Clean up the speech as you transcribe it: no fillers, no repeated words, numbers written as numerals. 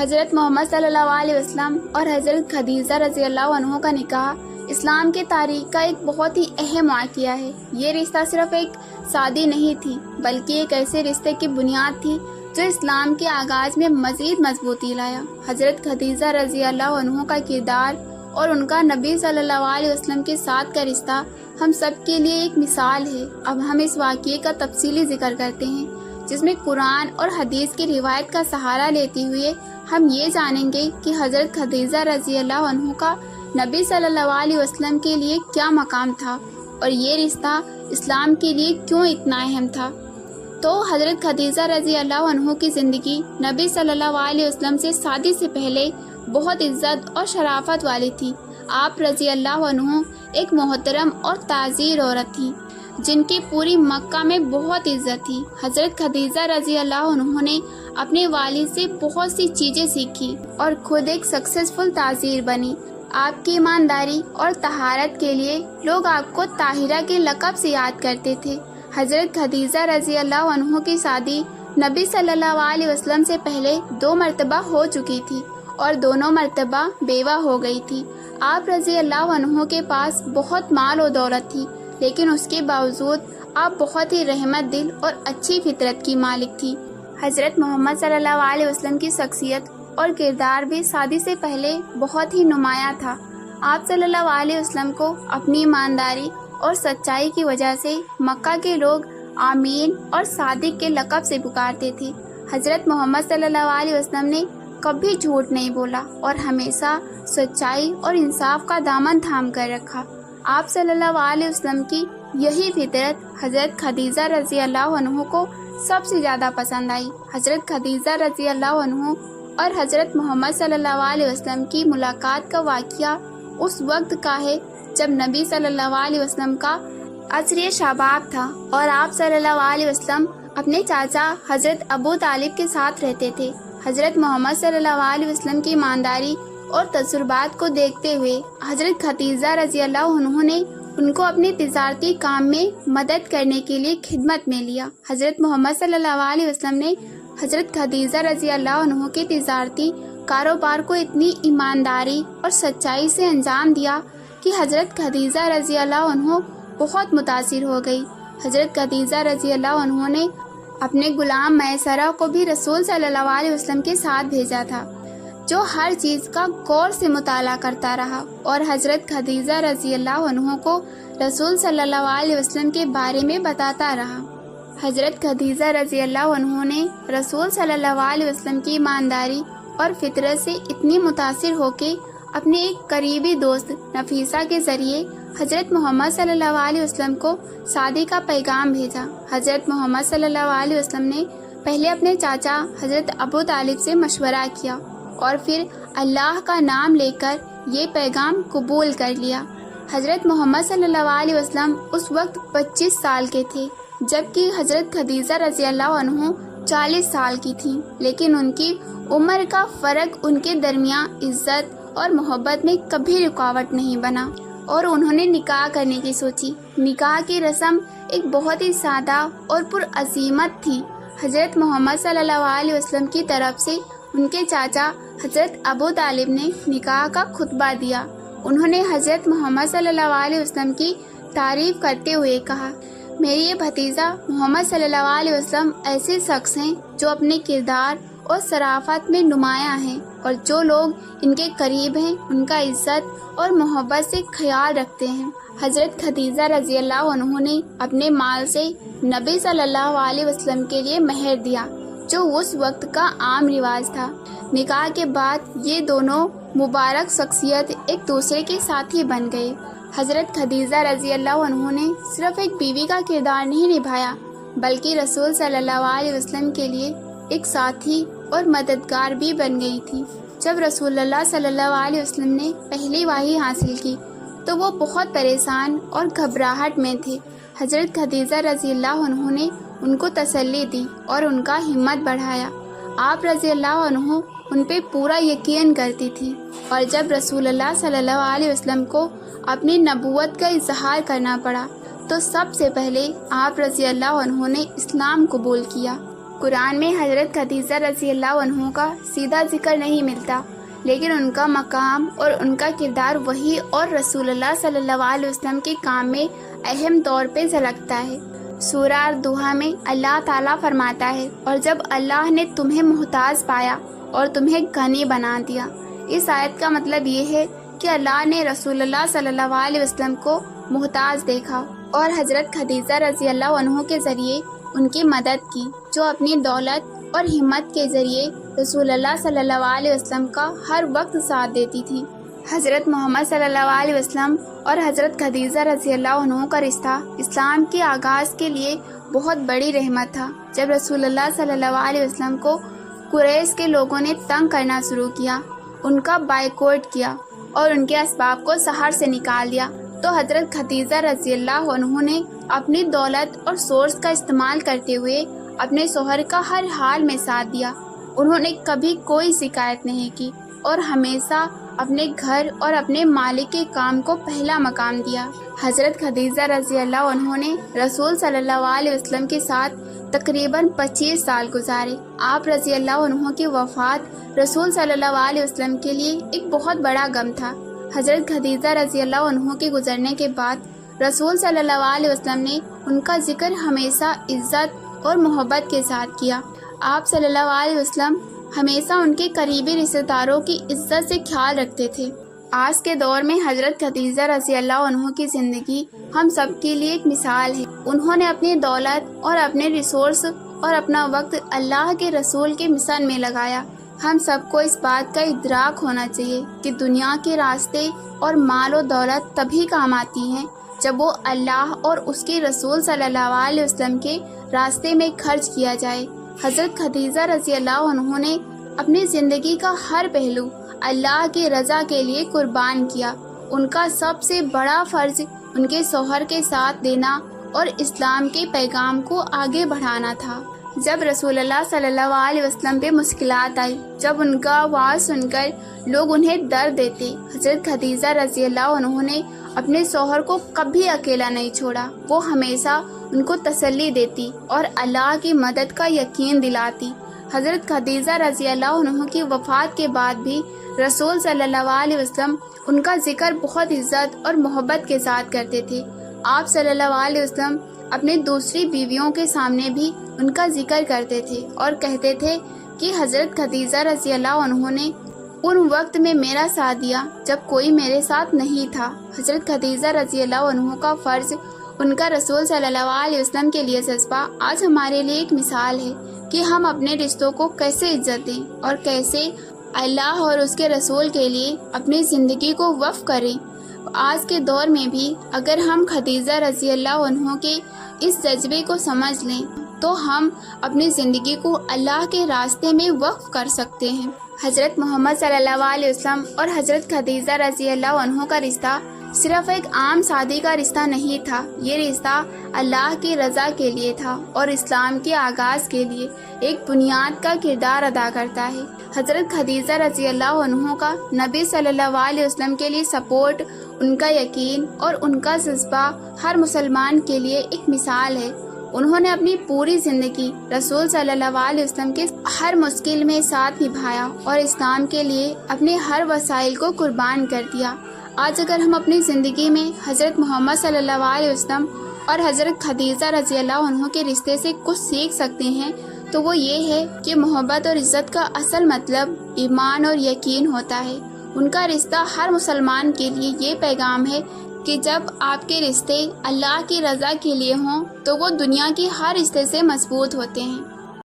حضرت محمد صلی اللہ علیہ وسلم اور حضرت خدیجہ رضی اللہ عنہ کا نکاح اسلام کے تاریخ کا ایک بہت ہی اہم واقعہ ہے۔ یہ رشتہ صرف ایک شادی نہیں تھی بلکہ ایک ایسے رشتے کی بنیاد تھی جو اسلام کے آغاز میں مزید مضبوطی لایا۔ حضرت خدیجہ رضی اللہ عنہ کا کردار اور ان کا نبی صلی اللہ علیہ وسلم کے ساتھ کا رشتہ ہم سب کے لیے ایک مثال ہے۔ اب ہم اس واقعے کا تفصیلی ذکر کرتے ہیں جس میں قرآن اور حدیث کی روایت کا سہارا لیتے ہوئے ہم یہ جانیں گے کہ حضرت خدیجہ رضی اللہ عنہ کا نبی صلی اللہ علیہ وسلم کے لیے کیا مقام تھا اور یہ رشتہ اسلام کے لیے کیوں اتنا اہم تھا۔ تو حضرت خدیجہ رضی اللہ عنہ کی زندگی نبی صلی اللہ علیہ وسلم سے شادی سے پہلے بہت عزت اور شرافت والی تھی۔ آپ رضی اللہ عنہ ایک محترم اور تعزیر عورت تھی جن کی پوری مکہ میں بہت عزت تھی۔ حضرت خدیجہ رضی اللہ عنہ نے اپنے والد سے بہت سی چیزیں سیکھی اور خود ایک سکسیسفل تعزیر بنی۔ آپ کی ایمانداری اور طہارت کے لیے لوگ آپ کو طاہرہ کے لقب سے یاد کرتے تھے۔ حضرت خدیجہ رضی اللہ عنہ کی شادی نبی صلی اللہ علیہ وسلم سے پہلے 2 مرتبہ ہو چکی تھی اور دونوں مرتبہ بیوہ ہو گئی تھی۔ آپ رضی اللہ عنہ کے پاس بہت مال و دولت تھی لیکن اس کے باوجود آپ بہت ہی رحمت دل اور اچھی فطرت کی مالک تھی۔ حضرت محمد صلی اللہ علیہ وسلم کی شخصیت اور کردار بھی شادی سے پہلے بہت ہی نمایاں تھا۔ آپ صلی اللہ علیہ وسلم کو اپنی ایمانداری اور سچائی کی وجہ سے مکہ کے لوگ آمین اور صادق کے لقب سے پکارتے تھے۔ حضرت محمد صلی اللہ علیہ وسلم نے کبھی جھوٹ نہیں بولا اور ہمیشہ سچائی اور انصاف کا دامن تھام کر رکھا۔ آپ صلی اللہ علیہ وسلم کی یہی فطرت حضرت خدیجہ رضی اللہ عنہ کو سب سے زیادہ پسند آئی۔ حضرت خدیجہ رضی اللہ عنہ اور حضرت محمد صلی اللہ علیہ وسلم کی ملاقات کا واقعہ اس وقت کا ہے جب نبی صلی اللہ علیہ وسلم کا عصر شباب تھا اور آپ صلی اللہ علیہ وسلم اپنے چاچا حضرت ابو طالب کے ساتھ رہتے تھے۔ حضرت محمد صلی اللہ علیہ وسلم کی ایمانداری اور تجربات کو دیکھتے ہوئے حضرت خدیجہ رضی اللہ عنہ نے ان کو اپنے تجارتی کام میں مدد کرنے کے لیے خدمت میں لیا۔ حضرت محمد صلی اللہ علیہ وسلم نے حضرت خدیجہ رضی اللہ عنہ کے تجارتی کاروبار کو اتنی ایمانداری اور سچائی سے انجام دیا کہ حضرت خدیجہ رضی اللہ عنہ بہت متاثر ہو گئی۔ حضرت خدیجہ رضی اللہ عنہ نے اپنے غلام میسرہ کو بھی رسول صلی اللہ علیہ وسلم کے ساتھ بھیجا تھا جو ہر چیز کا غور سے مطالعہ کرتا رہا اور حضرت خدیجہ رضی اللہ عنہ کو رسول صلی اللہ علیہ وسلم کے بارے میں بتاتا رہا۔ حضرت خدیجہ رضی اللہ عنہ نے رسول صلی اللہ علیہ وسلم کی ایمانداری اور فطرت سے اتنی متاثر ہو کے اپنے ایک قریبی دوست نفیسہ کے ذریعے حضرت محمد صلی اللہ علیہ وسلم کو شادی کا پیغام بھیجا۔ حضرت محمد صلی اللہ علیہ وسلم نے پہلے اپنے چاچا حضرت ابو طالب سے مشورہ کیا اور پھر اللہ کا نام لے کر یہ پیغام قبول کر لیا۔ حضرت محمد صلی اللہ علیہ وسلم اس وقت 25 سال کے تھے جبکہ حضرت خدیجہ رضی اللہ عنہ 40 سال کی تھیں، لیکن ان کی عمر کا فرق ان کے درمیان عزت اور محبت میں کبھی رکاوٹ نہیں بنا اور انہوں نے نکاح کرنے کی سوچی۔ نکاح کی رسم ایک بہت ہی سادہ اور پرعظمت تھی۔ حضرت محمد صلی اللہ علیہ وسلم کی طرف سے ان کے چاچا حضرت ابو طالب نے نکاح کا خطبہ دیا۔ انہوں نے حضرت محمد صلی اللہ علیہ وسلم کی تعریف کرتے ہوئے کہا، میری یہ بھتیجا محمد صلی اللہ علیہ وسلم ایسے شخص ہیں جو اپنے کردار اور شرافت میں نمایاں ہیں اور جو لوگ ان کے قریب ہیں ان کا عزت اور محبت سے خیال رکھتے ہیں۔ حضرت خدیجہ رضی اللہ عنہ نے اپنے مال سے نبی صلی اللہ علیہ وسلم کے لیے مہر دیا جو اس وقت کا عام رواج تھا۔ نکاح کے بعد یہ دونوں مبارک شخصیت ایک دوسرے کے ساتھی بن گئے۔ حضرت خدیجہ رضی اللہ عنہ نے صرف ایک بیوی کا کردار نہیں نبھایا بلکہ رسول صلی اللہ علیہ وسلم کے لیے ایک ساتھی اور مددگار بھی بن گئی تھی۔ جب رسول اللہ صلی اللہ علیہ وسلم نے پہلی وحی حاصل کی تو وہ بہت پریشان اور گھبراہٹ میں تھے۔ حضرت خدیجہ رضی اللہ عنہ نے ان کو تسلی دی اور ان کا ہمت بڑھایا۔ آپ رضی اللہ عنہ ان پہ پورا یقین کرتی تھی اور جب رسول اللہ صلی اللہ علیہ وسلم کو اپنی نبوت کا اظہار کرنا پڑا تو سب سے پہلے آپ رضی اللہ عنہ نے اسلام قبول کیا۔ قرآن میں حضرت خدیجہ رضی اللہ عنہ کا سیدھا ذکر نہیں ملتا، لیکن ان کا مقام اور ان کا کردار وحی اور رسول اللہ صلی اللہ علیہ وسلم کے کام میں اہم طور پہ جھلکتا ہے۔ سورہ الدوحہ میں اللہ تعالیٰ فرماتا ہے، اور جب اللہ نے تمہیں محتاج پایا اور تمہیں غنی بنا دیا۔ اس آیت کا مطلب یہ ہے کہ اللہ نے رسول اللہ صلی اللہ علیہ وسلم کو محتاج دیکھا اور حضرت خدیجہ رضی اللہ عنہ کے ذریعے ان کی مدد کی، جو اپنی دولت اور ہمت کے ذریعے رسول اللہ صلی اللہ علیہ وسلم کا ہر وقت ساتھ دیتی تھی۔ حضرت محمد صلی اللہ علیہ وسلم اور حضرت خدیجہ رضی اللہ عنہ کا رشتہ اسلام کے آغاز کے لیے بہت بڑی رحمت تھا۔ جب رسول اللہ صلی اللہ علیہ وسلم کو قریش کے لوگوں نے تنگ کرنا شروع کیا، ان کا بائیکاٹ کیا اور ان کے اسباب کو شہر سے نکال دیا، تو حضرت خدیجہ رضی اللہ عنہ نے اپنی دولت اور سورس کا استعمال کرتے ہوئے اپنے شوہر کا ہر حال میں ساتھ دیا۔ انہوں نے کبھی کوئی شکایت نہیں کی اور ہمیشہ اپنے گھر اور اپنے مالک کے کام کو پہلا مقام دیا۔ حضرت خدیجہ رضی اللہ عنہ نے رسول صلی اللہ علیہ وسلم کے ساتھ تقریباً 25 سال گزارے۔ آپ رضی اللہ عنہ کی وفات رسول صلی اللہ علیہ وسلم کے لیے ایک بہت بڑا غم تھا۔ حضرت خدیجہ رضی اللہ عنہ کے گزرنے کے بعد رسول صلی اللہ علیہ وسلم نے ان کا ذکر ہمیشہ عزت اور محبت کے ساتھ کیا۔ آپ صلی اللہ علیہ وسلم ہمیشہ ان کے قریبی رشتہ داروں کی عزت سے خیال رکھتے تھے۔ آج کے دور میں حضرت خدیجہ رضی اللہ عنہ کی زندگی ہم سب کے لیے ایک مثال ہے۔ انہوں نے اپنی دولت اور اپنے ریسورس اور اپنا وقت اللہ کے رسول کے مشن میں لگایا۔ ہم سب کو اس بات کا ادراک ہونا چاہیے کہ دنیا کے راستے اور مال و دولت تبھی کام آتی ہیں جب وہ اللہ اور اس کے رسول صلی اللہ علیہ وسلم کے راستے میں خرچ کیا جائے۔ حضرت خدیجہ رضی اللہ عنہ نے اپنی زندگی کا ہر پہلو اللہ کی رضا کے لیے قربان کیا۔ ان کا سب سے بڑا فرض ان کے شوہر کے ساتھ دینا اور اسلام کے پیغام کو آگے بڑھانا تھا۔ جب رسول اللہ صلی اللہ علیہ وسلم پہ مشکلات آئی، جب ان کا آواز سن کر لوگ انہیں درد دیتے، حضرت خدیجہ رضی اللہ عنہ نے اپنے شوہر کو کبھی اکیلا نہیں چھوڑا۔ وہ ہمیشہ ان کو تسلی دیتی اور اللہ کی مدد کا یقین دلاتی۔ حضرت خدیجہ رضی اللہ عنہ کی وفات کے بعد بھی رسول صلی اللہ علیہ وسلم ان کا ذکر بہت عزت اور محبت کے ساتھ کرتے تھے۔ آپ صلی اللہ علیہ وسلم اپنی دوسری بیویوں کے سامنے بھی ان کا ذکر کرتے تھے اور کہتے تھے کہ حضرت خدیجہ رضی اللہ عنہ نے ان وقت میں میرا ساتھ دیا جب کوئی میرے ساتھ نہیں تھا۔ حضرت خدیجہ رضی اللہ عنہ کا فرض، ان کا رسول صلی اللہ علیہ وسلم کے لیے جذبہ آج ہمارے لیے ایک مثال ہے کہ ہم اپنے رشتوں کو کیسے عزت دیں اور کیسے اللہ اور اس کے رسول کے لیے اپنی زندگی کو وقف کریں۔ آج کے دور میں بھی اگر ہم خدیجہ رضی اللہ عنہ کے اس جذبے کو سمجھ لیں تو ہم اپنی زندگی کو اللہ کے راستے میں وقف کر سکتے ہیں۔ حضرت محمد صلی اللہ علیہ وسلم اور حضرت خدیجہ رضی اللہ عنہ کا رشتہ صرف ایک عام شادی کا رشتہ نہیں تھا، یہ رشتہ اللہ کی رضا کے لیے تھا اور اسلام کے آغاز کے لیے ایک بنیاد کا کردار ادا کرتا ہے۔ حضرت خدیجہ رضی اللہ عنہ کا نبی صلی اللہ علیہ وسلم کے لیے سپورٹ، ان کا یقین اور ان کا جذبہ ہر مسلمان کے لیے ایک مثال ہے۔ انہوں نے اپنی پوری زندگی رسول صلی اللہ علیہ وسلم کے ہر مشکل میں ساتھ نبھایا اور اسلام کے لیے اپنے ہر وسائل کو قربان کر دیا۔ آج اگر ہم اپنی زندگی میں حضرت محمد صلی اللہ علیہ وسلم اور حضرت خدیجہ رضی اللہ عنہ کے رشتے سے کچھ سیکھ سکتے ہیں تو وہ یہ ہے کہ محبت اور عزت کا اصل مطلب ایمان اور یقین ہوتا ہے۔ ان کا رشتہ ہر مسلمان کے لیے یہ پیغام ہے کہ جب آپ کے رشتے اللہ کی رضا کے لیے ہوں تو وہ دنیا کی ہر رشتے سے مضبوط ہوتے ہیں۔